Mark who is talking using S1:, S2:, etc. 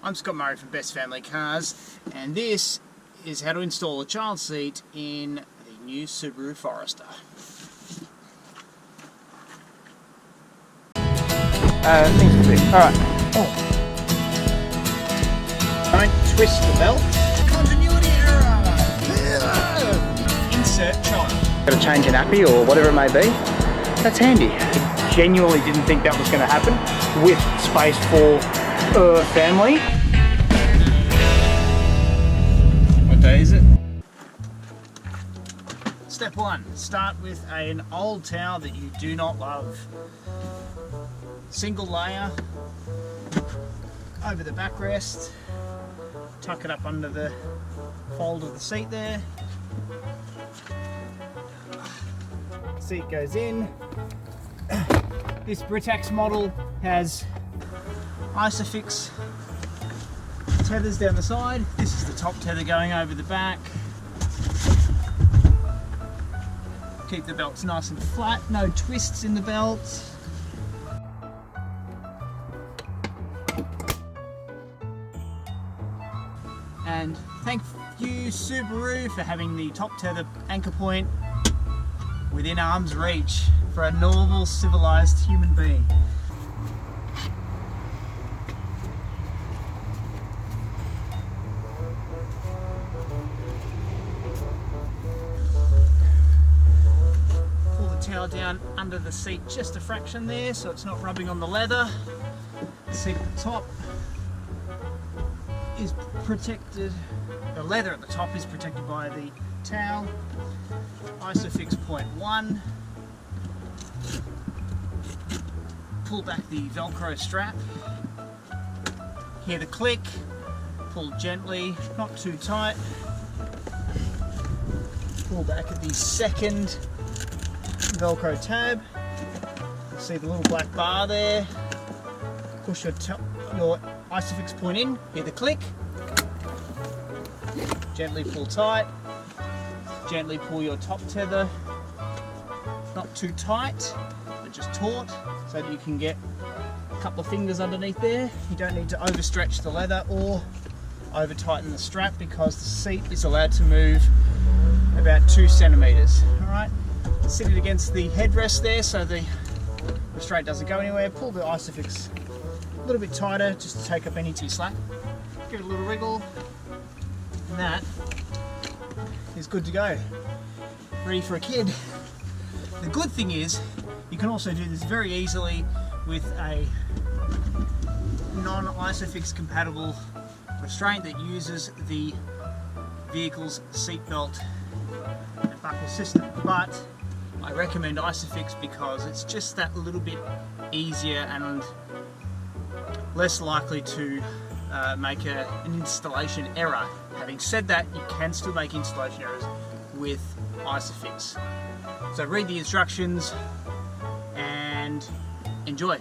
S1: I'm Scott Murray from Best Family Cars, and this is how to install a child seat in the new Subaru Forester.
S2: Things to do. Alright.
S1: Don't twist the belt. Continuity error! Insert child.
S2: Got to change an nappy or whatever it may be. That's handy. Genuinely didn't think that was going to happen with space for family.
S1: What day is it? Step 1. Start with an old towel that you do not love. Single layer over the backrest. Tuck it up under the fold of the seat there. Seat goes in. This Britax model has Isofix tethers down the side. This is the top tether going over the back. Keep the belts nice and flat, no twists in the belt. And thank you Subaru for having the top tether anchor point within arm's reach for a normal civilized human being. Pull the towel down under the seat just a fraction there so it's not rubbing on the leather. The seat at the top is protected, the leather at the top is protected by the towel. Isofix point 1. Pull back the Velcro strap. Hear the click. Pull gently, not too tight. Pull back at the second Velcro tab. You see the little black bar there. Push your Isofix point in. Hear the click. Gently pull tight. Gently pull your top tether, not too tight, but just taut, so that you can get a couple of fingers underneath there. You don't need to overstretch the leather or over tighten the strap because the seat is allowed to move about 2 centimeters. Alright, sit it against the headrest there so the restraint doesn't go anywhere. Pull the Isofix a little bit tighter just to take up any T-slack. Give it a little wriggle, and that is good to go. Ready for a kid. The good thing is you can also do this very easily with a non-Isofix compatible restraint that uses the vehicle's seatbelt and buckle system. But I recommend Isofix because it's just that little bit easier and less likely to make an installation error. Having said that, you can still make installation errors with Isofix. So read the instructions and enjoy.